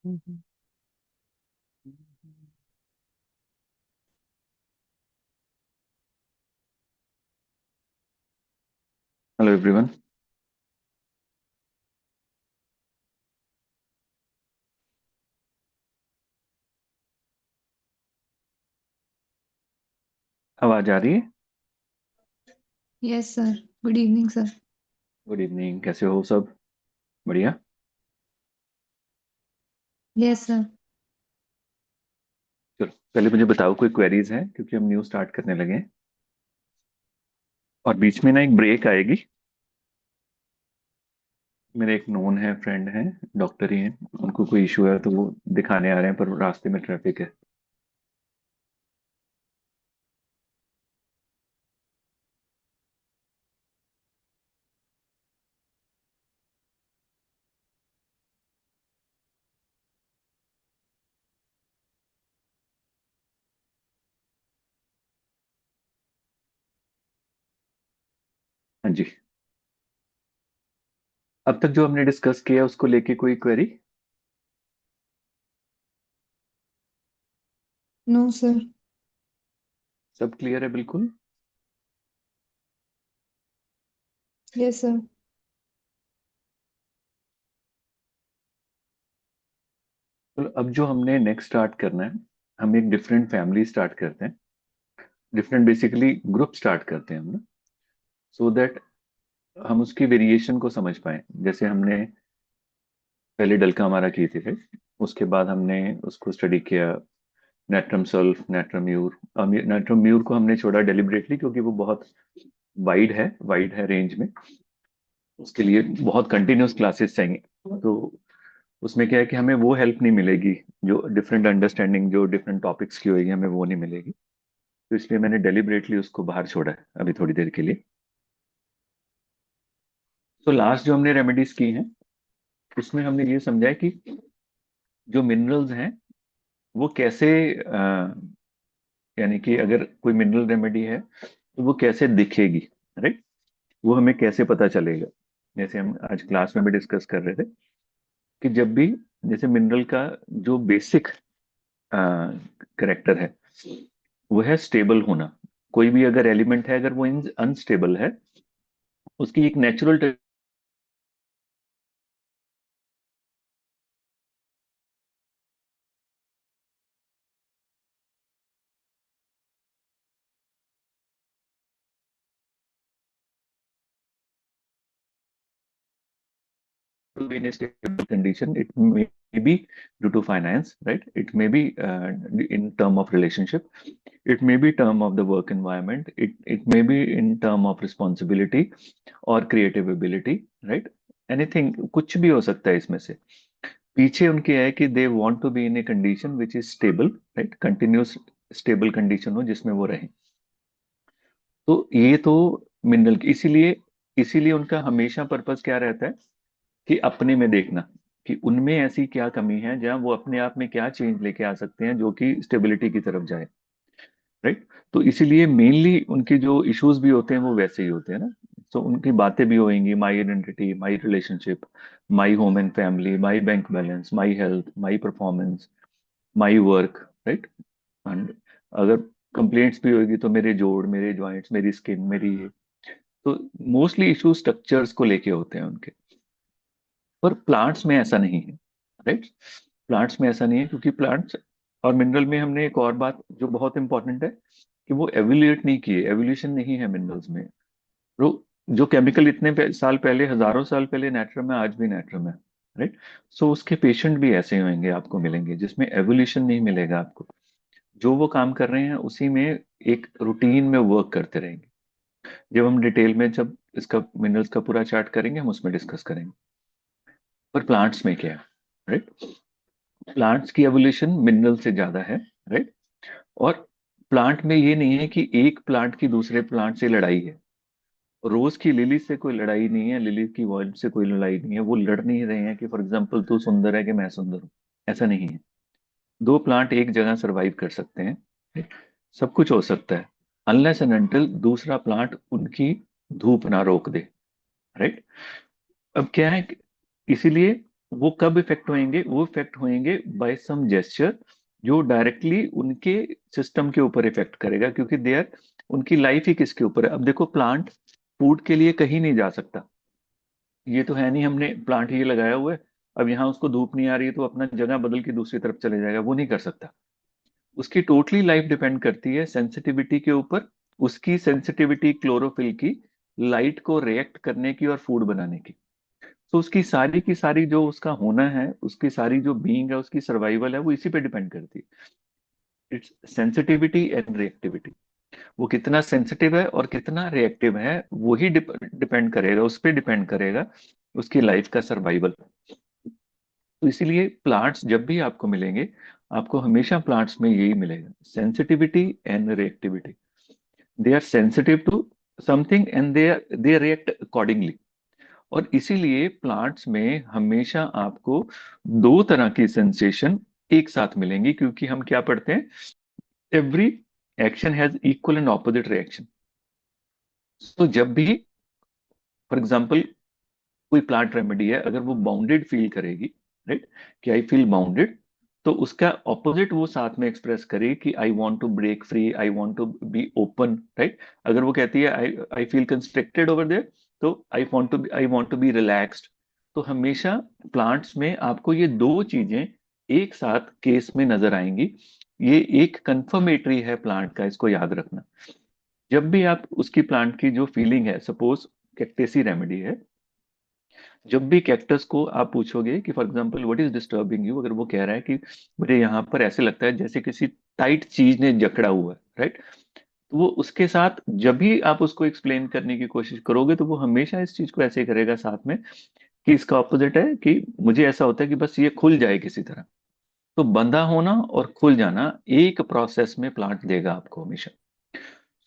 Mhm. Hello everyone. आवाज आ रही है? Yes sir. Good evening sir. Good evening, कैसे हो सब? बढ़िया। Yes sir. चलो पहले मुझे बताओ, कोई क्वेरीज हैं क्योंकि हम न्यू स्टार्ट करने लगे हैं और बीच में ना एक ब्रेक आएगी। मेरे एक नोन है, फ्रेंड है, डॉक्टर ही हैं। उनको कोई इशू है तो वो दिखाने आ रहे हैं, पर रास्ते में ट्रैफिक है। हाँ जी। अब तक जो हमने डिस्कस किया उसको लेके कोई क्वेरी? No sir. सब क्लियर है बिल्कुल? Yes sir. तो अब जो हमने नेक्स्ट स्टार्ट करना है, हम एक डिफरेंट फैमिली स्टार्ट करते हैं। डिफरेंट बेसिकली ग्रुप स्टार्ट करते हैं हम ना, सो दैट हम उसकी वेरिएशन को समझ पाए। जैसे हमने पहले डल्का हमारा की थी, राइट? उसके बाद हमने उसको स्टडी किया, natrum sulph, natrum mur. Natrum mur को हमने छोड़ा डेलिबरेटली क्योंकि वो बहुत वाइड है रेंज में। उसके लिए बहुत कंटिन्यूस क्लासेस चाहिए। तो उसमें क्या है कि हमें वो हेल्प नहीं मिलेगी, जो डिफरेंट अंडरस्टैंडिंग जो डिफरेंट टॉपिक्स की होगी, हमें वो नहीं मिलेगी। तो इसलिए मैंने डेलिबरेटली उसको बाहर छोड़ा है अभी थोड़ी देर के लिए। तो लास्ट जो हमने रेमेडीज की हैं, उसमें हमने ये समझा है कि जो मिनरल्स हैं वो कैसे, यानी कि अगर कोई मिनरल रेमेडी है तो वो कैसे दिखेगी, राइट? वो हमें कैसे पता चलेगा? जैसे हम आज क्लास में भी डिस्कस कर रहे थे कि जब भी, जैसे मिनरल का जो बेसिक करेक्टर है वो है स्टेबल होना। कोई भी अगर एलिमेंट है, अगर वो अनस्टेबल है, उसकी एक natural to be in a stable condition. It may be due to finance, right? It may be in term of relationship. It may be term of the work environment. It may be in term of responsibility और creative ability, right? Anything, कुछ भी हो सकता है इसमें से। पीछे उनके है कि they want to be in a condition which is stable, right? Continuous stable condition हो जिसमें वो रहे। तो ये तो मिनरल की, इसीलिए इसीलिए उनका हमेशा पर्पस क्या रहता है कि अपने में देखना कि उनमें ऐसी क्या कमी है जहां वो अपने आप में क्या चेंज लेके आ सकते हैं जो कि स्टेबिलिटी की तरफ जाए, राइट? तो इसीलिए मेनली उनके जो इश्यूज भी होते हैं वो वैसे ही होते हैं ना। तो उनकी बातें भी होंगी, my identity, my relationship, my home and family, my bank balance, my health, my performance, my work, right? And अगर कंप्लेंट्स भी होगी तो मेरे जोड़, मेरे जॉइंट्स, मेरी स्किन, मेरी ये। तो मोस्टली इशू स्ट्रक्चर्स को लेके होते हैं उनके। पर प्लांट्स में ऐसा नहीं है, राइट? प्लांट्स में ऐसा नहीं है क्योंकि प्लांट्स और मिनरल में हमने एक और बात जो बहुत इंपॉर्टेंट है कि वो एवोल्यूट नहीं किए, एवोल्यूशन नहीं है मिनरल्स में। जो जो केमिकल इतने साल पहले, हजारों साल पहले नेट्रम है, आज भी नेट्रम है, राइट? सो उसके पेशेंट भी ऐसे ही होंगे, आपको मिलेंगे जिसमें एवोल्यूशन नहीं मिलेगा आपको। जो वो काम कर रहे हैं उसी में एक रूटीन में वर्क करते रहेंगे। जब हम डिटेल में, जब इसका मिनरल्स का पूरा चार्ट करेंगे, हम उसमें डिस्कस करेंगे। पर प्लांट्स में क्या है, राइट? प्लांट्स की एवोल्यूशन मिनरल से ज्यादा है, राइट? और प्लांट में ये नहीं है कि एक प्लांट की दूसरे प्लांट से लड़ाई है। रोज की लिली से कोई लड़ाई नहीं है, लिली की वर्ल्ड से कोई लड़ाई नहीं है। वो लड़ नहीं रहे हैं कि फॉर एग्जाम्पल तू सुंदर है कि मैं सुंदर हूँ। ऐसा नहीं है। दो प्लांट एक जगह सरवाइव कर सकते हैं, right? सब कुछ हो सकता है अनलेस एंड अनटिल दूसरा प्लांट उनकी धूप ना रोक दे, राइट? अब क्या है इसीलिए वो कब इफेक्ट होंगे? वो इफेक्ट होंगे बाय सम जेस्चर, जो डायरेक्टली उनके सिस्टम के ऊपर इफेक्ट करेगा, क्योंकि दे आर, उनकी लाइफ ही किसके ऊपर है? अब देखो, प्लांट फूड के लिए कहीं नहीं जा सकता। ये तो है नहीं हमने प्लांट ये लगाया हुआ है, अब यहाँ उसको धूप नहीं आ रही है तो अपना जगह बदल के दूसरी तरफ चले जाएगा, वो नहीं कर सकता। उसकी टोटली लाइफ डिपेंड करती है सेंसिटिविटी के ऊपर, उसकी सेंसिटिविटी क्लोरोफिल की, लाइट को रिएक्ट करने की और फूड बनाने की। तो उसकी सारी की सारी जो उसका होना है, उसकी सारी जो बीइंग है, उसकी सर्वाइवल है, वो इसी पे डिपेंड करती है। It's sensitivity and reactivity. वो कितना सेंसिटिव है और कितना रिएक्टिव है, वही डिपेंड करेगा, उस पर डिपेंड करेगा उसकी लाइफ का सर्वाइवल। तो इसीलिए प्लांट्स जब भी आपको मिलेंगे, आपको हमेशा प्लांट्स में यही मिलेगा, sensitivity and reactivity. They are sensitive to something and they react accordingly. और इसीलिए प्लांट्स में हमेशा आपको दो तरह की सेंसेशन एक साथ मिलेंगी, क्योंकि हम क्या पढ़ते हैं, every action has equal and opposite reaction. तो जब भी, फॉर एग्जाम्पल, कोई प्लांट रेमेडी है, अगर वो बाउंडेड फील करेगी, राइट, कि आई फील बाउंडेड, तो उसका ऑपोजिट वो साथ में एक्सप्रेस करे कि I want to break free, I want to be open, right. अगर वो कहती है I I feel constricted over there, तो I want to be relaxed. तो हमेशा प्लांट्स में आपको ये दो चीजें एक साथ केस में नजर आएंगी। ये एक कंफर्मेटरी है प्लांट का, इसको याद रखना। जब भी आप उसकी प्लांट की जो फीलिंग है, सपोज कैक्टेसी रेमेडी है, जब भी कैक्टस को आप पूछोगे कि for example what is disturbing you, अगर वो कह रहा है कि मुझे यहाँ पर ऐसे लगता है जैसे किसी टाइट चीज ने जकड़ा हुआ है, राइट, तो वो उसके साथ जब भी आप उसको एक्सप्लेन करने की कोशिश करोगे, तो वो हमेशा इस चीज को ऐसे करेगा साथ में, कि इसका ऑपोजिट है कि मुझे ऐसा होता है कि बस ये खुल जाए किसी तरह। तो बंधा होना और खुल जाना एक प्रोसेस में प्लांट देगा आपको हमेशा।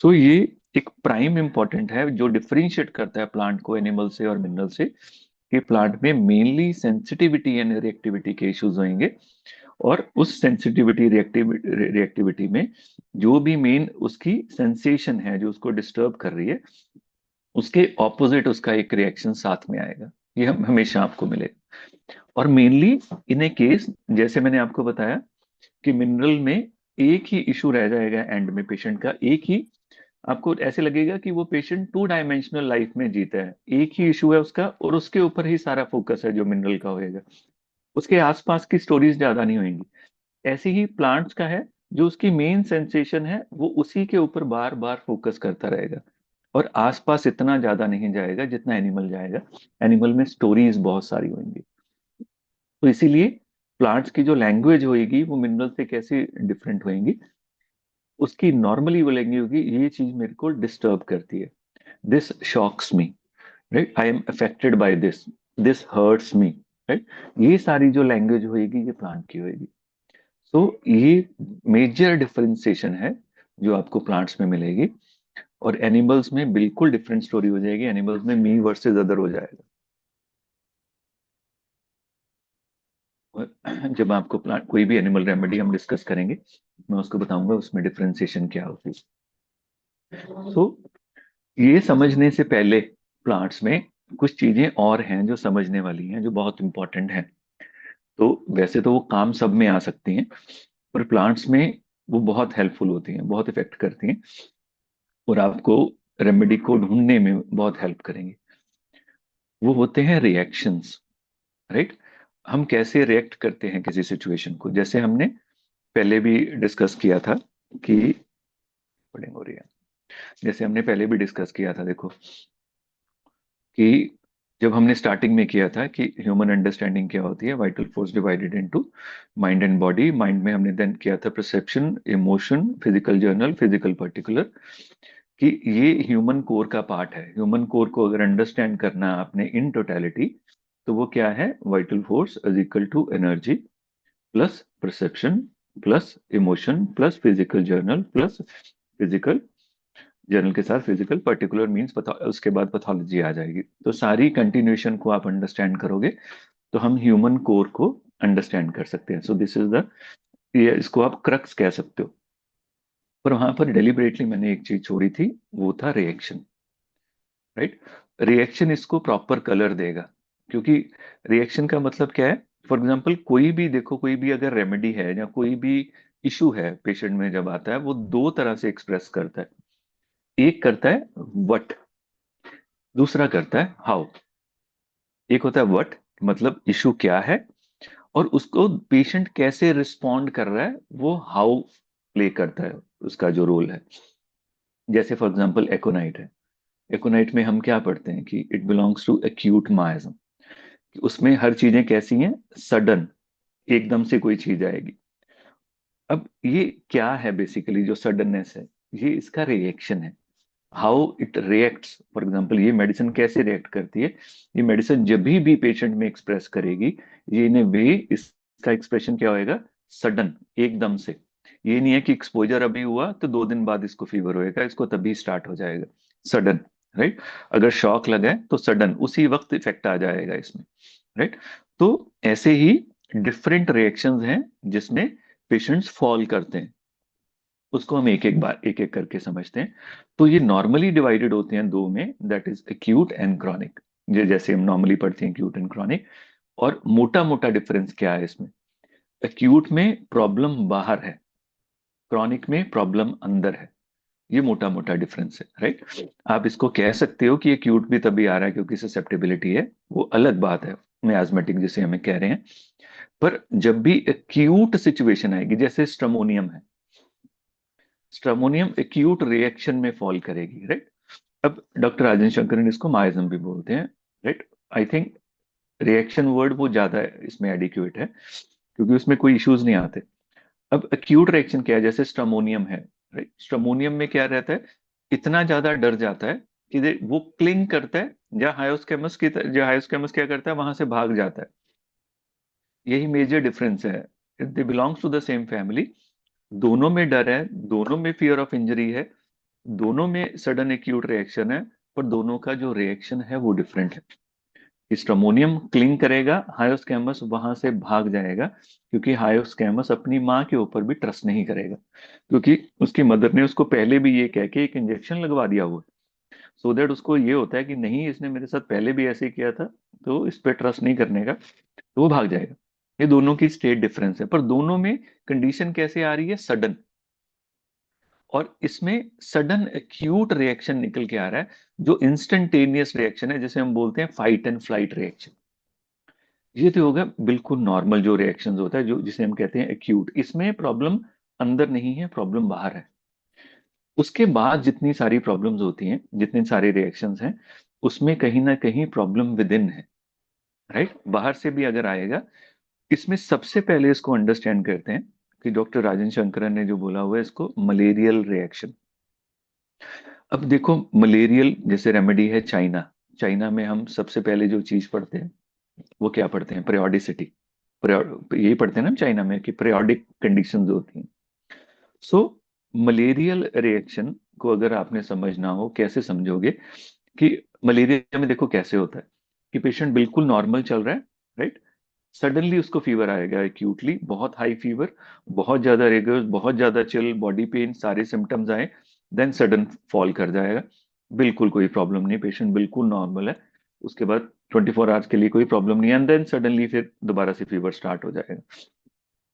सो ये एक प्राइम इंपॉर्टेंट है जो डिफरेंशिएट करता है प्लांट को एनिमल से और मिनरल से, कि प्लांट में मेनली सेंसिटिविटी एंड रिएक्टिविटी के इश्यूज होंगे। और उस सेंसिटिविटी रिएक्टिविटी में जो भी मेन उसकी सेंसेशन है जो उसको डिस्टर्ब कर रही है, उसके ऑपोजिट उसका एक रिएक्शन साथ में आएगा। ये हम हमेशा आपको मिलेगा। और मेनली इन ए केस, जैसे मैंने आपको बताया कि मिनरल में एक ही इशू रह जाएगा एंड में, पेशेंट का एक ही, आपको ऐसे लगेगा कि वो पेशेंट टू डायमेंशनल लाइफ में जीता है, एक ही इशू है उसका और उसके ऊपर ही सारा फोकस है जो मिनरल का होएगा, उसके आसपास की स्टोरीज ज्यादा नहीं होंगी। ऐसे ही प्लांट्स का है, जो उसकी मेन सेंसेशन है वो उसी के ऊपर बार बार फोकस करता रहेगा, और आसपास इतना ज्यादा नहीं जाएगा जितना एनिमल जाएगा। एनिमल में स्टोरीज बहुत सारी होंगी। तो इसीलिए प्लांट्स की जो लैंग्वेज होगी वो मिनरल से कैसे डिफरेंट होगी, उसकी नॉर्मली वो लैंग्वेज होगी, ये चीज मेरे को डिस्टर्ब करती है, this shocks me, right, I am affected by this, this hurts me, right. ये सारी जो लैंग्वेज होएगी ये प्लांट की होएगी। तो ये मेजर डिफरेंशिएशन है जो आपको प्लांट्स में मिलेगी। और एनिमल्स में बिल्कुल डिफरेंट स्टोरी हो जाएगी, एनिमल्स में मी वर्सेस अदर हो जाएगा। और जब आपको प्लांट कोई भी एनिमल रेमेडी हम डिस्कस करेंगे, मैं उसको बताऊंगा उसमें डिफरेंशिएशन क्या होती है। तो ये समझने से पहले प्लांट्स में कुछ चीजें और हैं जो समझने वाली हैं, जो बहुत इंपॉर्टेंट हैं। तो वैसे तो वो काम सब में आ सकती हैं, पर प्लांट्स में वो बहुत हेल्पफुल होती हैं, बहुत इफेक्ट करती हैं, और आपको रेमेडी को ढूंढने में बहुत हेल्प करेंगे। वो होते हैं रिएक्शंस, राइट। हम कैसे रिएक्ट करते हैं किसी सिचुएशन को, जैसे हमने पहले भी डिस्कस किया था कि, बड़ी हो रही है, जैसे हमने पहले भी डिस्कस किया था, देखो कि जब हमने स्टार्टिंग में किया था कि ह्यूमन अंडरस्टैंडिंग क्या होती है, vital force divided into mind and body. Mind में हमने देन किया था perception, emotion, physical journal, physical particular, कि ये ह्यूमन कोर का पार्ट है। ह्यूमन कोर को अगर अंडरस्टैंड करना है आपने इन टोटलिटी, तो वो क्या है, vital force is equal to energy plus perception plus emotion plus physical general plus physical general के साथ फिजिकल पर्टिकुलर मीन्स उसके बाद पैथोलॉजी आ जाएगी। तो सारी कंटिन्यूएशन को आप अंडरस्टैंड करोगे तो हम ह्यूमन कोर को अंडरस्टैंड कर सकते हैं। सो दिस इज द, ये इसको आप क्रक्स कह सकते हो। पर वहां पर डेलिबरेटली मैंने एक चीज छोड़ी थी, वो था रिएक्शन, राइट। रिएक्शन इसको प्रॉपर कलर देगा, क्योंकि रिएक्शन का मतलब क्या है? फॉर एग्जाम्पल कोई भी देखो, कोई भी अगर रेमेडी है या कोई भी इशू है पेशेंट में जब आता है, वो दो तरह से एक्सप्रेस करता है। एक करता है व्हाट, दूसरा करता है हाउ। एक होता है व्हाट, मतलब इशू क्या है, और उसको पेशेंट कैसे रिस्पॉन्ड कर रहा है, वो हाउ प्ले करता है, उसका जो रोल है। जैसे फॉर एग्जांपल एकोनाइट है। एकोनाइट में हम क्या पढ़ते हैं कि इट बिलोंग्स टू एक्यूट मायज्म। उसमें हर चीजें कैसी हैं? सडन, एकदम से कोई चीज आएगी। अब ये क्या है? बेसिकली जो सडननेस है, ये इसका रिएक्शन है। How it reacts, for example ये मेडिसिन कैसे रिएक्ट करती है, ये मेडिसिन जब भी पेशेंट में एक्सप्रेस करेगी, ये इन ए वे इसका एक्सप्रेशन क्या होएगा? सडन, एकदम से। ये नहीं है कि एक्सपोजर अभी हुआ तो 2 दिन बाद इसको फीवर होएगा, इसको तभी स्टार्ट हो जाएगा। Sudden, right. अगर शॉक लगा है तो सडन उसी वक्त इफेक्ट आ जाएगा इसमें, राइट। तो ऐसे ही डिफरेंट रिएक्शंस हैं जिसमें पेशेंट्स फॉल करते हैं। उसको हम एक एक बार एक एक करके समझते हैं। तो ये नॉर्मली डिवाइडेड होते हैं दो में, that is acute and chronic. जैसे हम नॉर्मली पढ़ते हैं एक्यूट एंड क्रॉनिक। और मोटा मोटा डिफरेंस क्या है इसमें? एक्यूट में प्रॉब्लम बाहर है, क्रॉनिक में प्रॉब्लम अंदर है। ये मोटा मोटा डिफरेंस है, राइट। आप इसको कह सकते हो कि एक्यूट भी तभी आ रहा है क्योंकि ससेप्टेबिलिटी है, वो अलग बात है, मियाज्मेटिक जिसे हमें कह रहे हैं। पर जब भी एक्यूट सिचुएशन आएगी, जैसे स्ट्रमोनियम है, स्ट्रमोनियम एक्यूट रिएक्शन में फॉल करेगी, राइट। अब डॉक्टर राजन शंकरन इसको माइज्म भी बोलते हैं, right. I think reaction word वो ज्यादा इसमें एडिक्यूट है, क्योंकि उसमें कोई इश्यूज नहीं आते। अब एक्यूट रिएक्शन क्या है? जैसे स्ट्रमोनियम है, राइट। स्ट्रमोनियम में क्या रहता है? इतना ज्यादा डर जाता है कि वो क्लिंग करता है, जहाँ हायोस्केमस की जो हायोस्केमस क्या करता है, वहां से भाग जाता है। यही मेजर डिफरेंस है। They belongs to the same family, दोनों में डर है, दोनों में फियर ऑफ इंजरी है, दोनों में सडन एक्यूट रिएक्शन है, पर दोनों का जो रिएक्शन है वो डिफरेंट है। स्ट्रमोनियम क्लिंग करेगा, हायोस्कैमस वहां से भाग जाएगा, क्योंकि हायोस्कैमस अपनी माँ के ऊपर भी ट्रस्ट नहीं करेगा, क्योंकि उसकी मदर ने उसको पहले भी ये कह के एक इंजेक्शन लगवा दिया हुआ। सो दैट उसको ये होता है कि नहीं, इसने मेरे साथ पहले भी ऐसे ही किया था, तो इस पे ट्रस्ट नहीं करने का, तो वो भाग जाएगा। ये दोनों की स्टेट डिफरेंस है, पर दोनों में कंडीशन कैसे आ रही है? सडन। और इसमें सडन एक्यूट रिएक्शन निकल के आ रहा है, जो इंस्टेंटेनियस रिएक्शन है, जिसे हम बोलते हैं फाइट एंड फ्लाइट रिएक्शन। ये तो होगा बिल्कुल नॉर्मल जो रिएक्शंस होता है, जो जिसे हम कहते हैं एक्यूट। इसमें प्रॉब्लम अंदर नहीं है, प्रॉब्लम बाहर है। उसके बाद जितनी सारी प्रॉब्लम्स होती हैं, जितने सारे रिएक्शंस हैं, उसमें कहीं ना कहीं प्रॉब्लम विद इन है, राइट। बाहर से भी अगर आएगा। इसमें सबसे पहले इसको अंडरस्टैंड करते हैं कि डॉक्टर राजन शंकरन ने जो बोला हुआ है इसको मलेरियल रिएक्शन। अब देखो, मलेरियल जैसे रेमेडी है चाइना। चाइना में हम सबसे पहले जो चीज पढ़ते हैं वो क्या पढ़ते हैं? periodicity। यही पढ़ते हैं ना हम चाइना में कि पीरियोडिक कंडीशंस होती हैं। सो मलेरियल रिएक्शन को अगर आपने समझना हो, कैसे समझोगे? कि मलेरिया में देखो कैसे होता है कि पेशेंट बिल्कुल नॉर्मल चल रहा है, राइट। सडनली उसको फीवर आएगा, एक्यूटली बहुत हाई फीवर, बहुत ज्यादा रेगर्स, बहुत ज्यादा चिल, बॉडी पेन, सारे सिम्टम्स आए, देन सडन फॉल कर जाएगा। बिल्कुल कोई प्रॉब्लम नहीं, पेशेंट बिल्कुल नॉर्मल है। उसके बाद 24 आवर्स के लिए कोई प्रॉब्लम नहीं है, एंड देन सडनली फिर दोबारा से फीवर स्टार्ट हो जाएगा,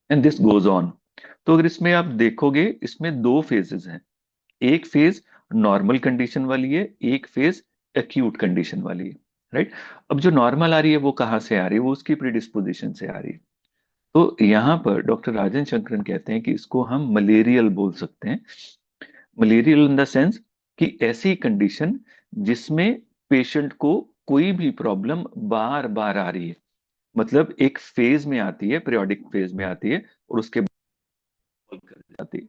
एंड दिस गोज ऑन। तो अगर इसमें आप देखोगे, इसमें दो फेजेस हैं। एक फेज नॉर्मल कंडीशन वाली है, एक फेज एक्यूट कंडीशन वाली है, राइट। अब जो नॉर्मल आ रही है वो कहाँ से आ रही है? वो उसकी प्रीडिस्पोजिशन से आ रही है। तो यहाँ पर डॉक्टर राजन शंकरन कहते हैं कि इसको हम मलेरियल बोल सकते हैं। मलेरियल इन द सेंस कि ऐसी कंडीशन जिसमें पेशेंट को कोई भी प्रॉब्लम बार बार आ रही है, मतलब एक फेज में आती है, पीरियोडिक फेज में आती है, और उसके बाद कर जाती है।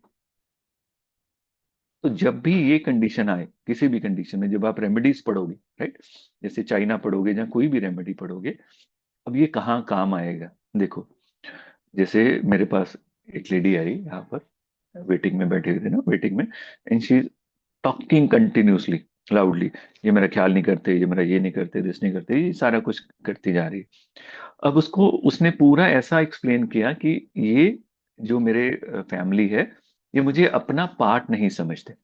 तो जब भी ये कंडीशन आए, किसी भी कंडीशन में, जब आप रेमेडीज पढ़ोगे, राइट, जैसे चाइना पढ़ोगे या कोई भी रेमेडी पढ़ोगे, अब ये कहाँ काम आएगा? देखो, जैसे मेरे पास एक लेडी आई यहाँ पर, वेटिंग में बैठी हुई थी ना, वेटिंग में, and she talking continuously, loudly, ये मेरा ख्याल नहीं करते, ये मेरा ये नहीं करते, दिस नहीं करते, ये सारा कुछ करती जा रही है। अब उसको उसने पूरा ऐसा एक्सप्लेन किया कि ये जो मेरे फैमिली है, ये मुझे अपना पार्ट नहीं समझते,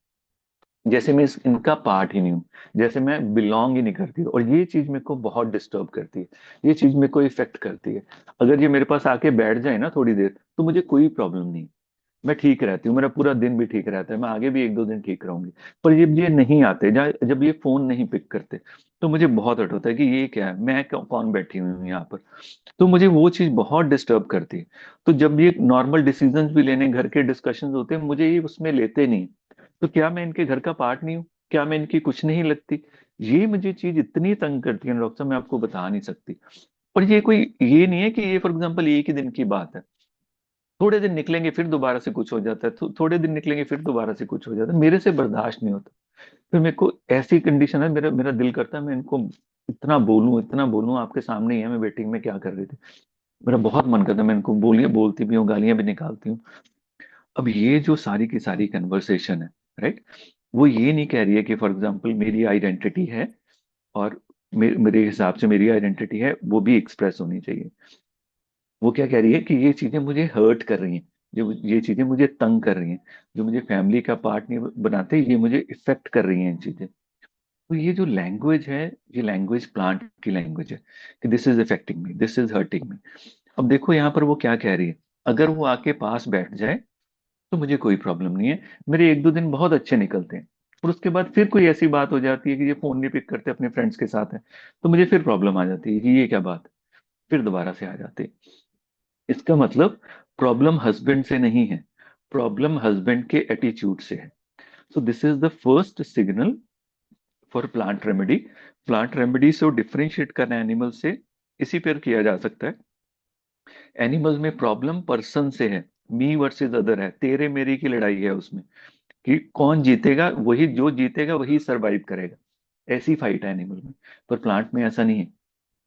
जैसे मैं इनका पार्ट ही नहीं हूँ, जैसे मैं बिलोंग ही नहीं करती, और ये चीज मेरे को बहुत डिस्टर्ब करती है, ये चीज मेरे को इफेक्ट करती है। अगर ये मेरे पास आके बैठ जाए ना थोड़ी देर, तो मुझे कोई प्रॉब्लम नहीं, मैं ठीक रहती हूँ, मेरा पूरा दिन भी ठीक रहता है, मैं आगे भी एक दो दिन ठीक रहूंगी। पर ये नहीं आते, जब ये फोन नहीं पिक करते, तो मुझे बहुत हर्ट होता है कि ये क्या है, मैं कौन बैठी हुई हूँ यहाँ पर। तो मुझे वो चीज बहुत डिस्टर्ब करती है। तो जब ये नॉर्मल डिसीजंस भी लेने, घर के डिस्कशंस होते हैं, मुझे ये उसमें लेते नहीं। तो क्या मैं इनके घर का पार्ट नहीं हूँ? क्या मैं इनकी कुछ नहीं लगती? ये मुझे चीज इतनी तंग करती है ना डॉक्टर साहब, मैं आपको बता नहीं सकती। और ये कोई, ये नहीं है कि ये फॉर एग्जाम्पल एक ही दिन की बात है, थोड़े दिन निकलेंगे फिर दोबारा से कुछ हो जाता है, थोड़े दिन निकलेंगे फिर दोबारा से कुछ हो जाता है, मेरे से बर्दाश्त नहीं होता। फिर मेरे को ऐसी कंडीशन है, मेरा मेरा दिल करता है मैं इनको इतना बोलूं, आपके सामने ही है, मैं वेटिंग में क्या कर रही थी, मेरा बहुत मन करता है मैं इनको बोलती भी हूँ, गालियां भी निकालती हूँ। अब ये जो सारी की सारी कन्वर्सेशन है, राइट, वो ये नहीं कह रही है कि फॉर एग्जाम्पल मेरी आइडेंटिटी है, और मेरे हिसाब से मेरी आइडेंटिटी है वो भी एक्सप्रेस होनी चाहिए। वो क्या कह रही है कि ये चीजें मुझे हर्ट कर रही हैं, जो ये चीजें मुझे तंग कर रही हैं, जो मुझे फैमिली का पार्ट नहीं बनाते, ये मुझे इफेक्ट कर रही हैं इन चीजें। तो ये जो लैंग्वेज है, ये लैंग्वेज प्लांट की लैंग्वेज है, कि this is affecting me, this is hurting me. अब देखो यहाँ पर वो क्या कह रही है, अगर वो आके पास बैठ जाए तो मुझे कोई प्रॉब्लम नहीं है, मेरे एक दो दिन बहुत अच्छे निकलते हैं, और उसके बाद फिर कोई ऐसी बात हो जाती है कि ये फोन नहीं पिक करते, अपने फ्रेंड्स के साथ है, तो मुझे फिर प्रॉब्लम आ जाती है कि ये क्या बात है, फिर दोबारा से आ जाते हैं। इसका मतलब प्रॉब्लम हस्बैंड से नहीं है, प्रॉब्लम हस्बैंड के एटीट्यूड से है। So this is the first signal for plant remedy. Plant remedy से डिफरेंशिएट करना एनिमल से इसी पर किया जा सकता है। एनिमल्स में प्रॉब्लम पर्सन से है, मी वर्सेस अदर है, तेरे मेरे की लड़ाई है उसमें, कि कौन जीतेगा, वही जो जीतेगा वही सरवाइव करेगा, ऐसी फाइट है एनिमल में। पर प्लांट में ऐसा नहीं है।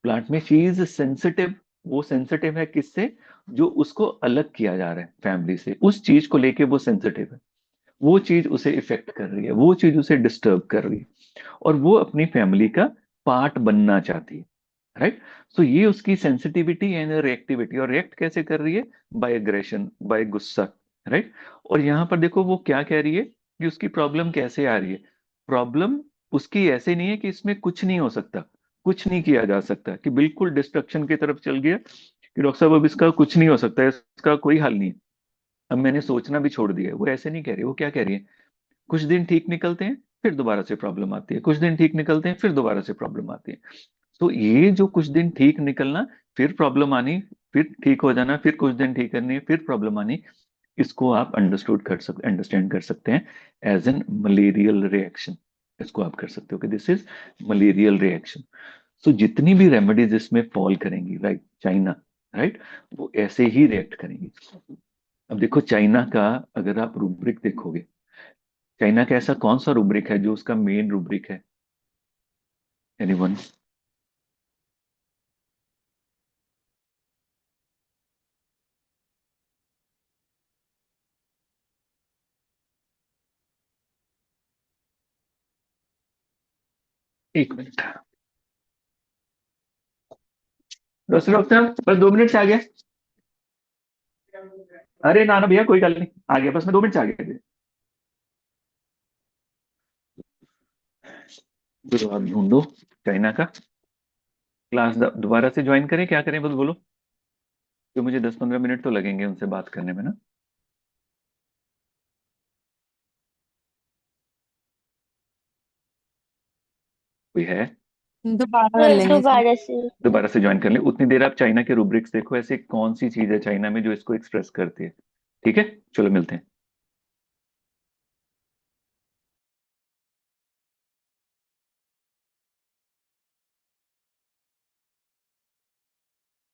प्लांट में शी इज सेंसिटिव, वो सेंसिटिव है किससे? जो उसको अलग किया जा रहा है फैमिली से, उस चीज को लेके वो सेंसिटिव है, वो चीज उसे इफेक्ट कर रही है, वो चीज उसे डिस्टर्ब कर रही है, और वो अपनी फैमिली का पार्ट बनना चाहती है, राइट। सो ये उसकी सेंसिटिविटी एंड रिएक्टिविटी, और रिएक्ट कैसे कर रही है? बाय एग्रेशन, बाय गुस्सा, राइट। और यहां पर देखो वो क्या कह रही है कि उसकी प्रॉब्लम कैसे आ रही है। प्रॉब्लम उसकी ऐसे नहीं है कि इसमें कुछ नहीं हो सकता, कुछ नहीं किया जा सकता, कि बिल्कुल डिस्ट्रक्शन की तरफ चल गया, कि डॉक्टर साहब अब इसका कुछ नहीं हो सकता, इसका कोई हल नहीं है, अब मैंने सोचना भी छोड़ दिया है। वो ऐसे नहीं कह रही, वो क्या कह रही है, कुछ दिन ठीक निकलते हैं, फिर दोबारा से प्रॉब्लम आती है, कुछ दिन ठीक निकलते हैं, फिर दोबारा से प्रॉब्लम आती है। तो ये जो कुछ दिन ठीक निकलना, फिर प्रॉब्लम आनी, फिर ठीक हो जाना, फिर कुछ दिन ठीक करनी, फिर प्रॉब्लम आनी, इसको आप अंडरस्टैंड कर सकते हैं एज एन मलेरियल रिएक्शन। इसको आप कर सकते हो कि दिस इज मलेरियल रिएक्शन। सो जितनी भी रेमेडीज इसमें फॉल करेंगी, लाइक चाइना, राइट, वो ऐसे ही रिएक्ट करेंगी। अब देखो चाइना का, अगर आप रूब्रिक देखोगे, चाइना का ऐसा कौन सा रूब्रिक है जो उसका मेन रूब्रिक है? एनीवन? एक मिनट, बस डॉक्टर बस 2 मिनट से आ गया। अरे ना ना भैया, कोई गल नहीं, आ गया, बस मैं 2 मिनट से आ गया। फिर आप ढूंढो चाइना का क्लास, दोबारा से ज्वाइन करें, क्या करें बस बोलो, तो मुझे 10-15 मिनट तो लगेंगे उनसे बात करने में ना। कोई है? दोबारा कर लेंगे सर। दोबारा से। दोबारा से ज्वाइन कर ले, उतनी देर आप चाइना के रूब्रिक्स देखो, ऐसे कौन सी चीज है चाइना में जो इसको एक्सप्रेस करती है। ठीक है, चलो मिलते हैं।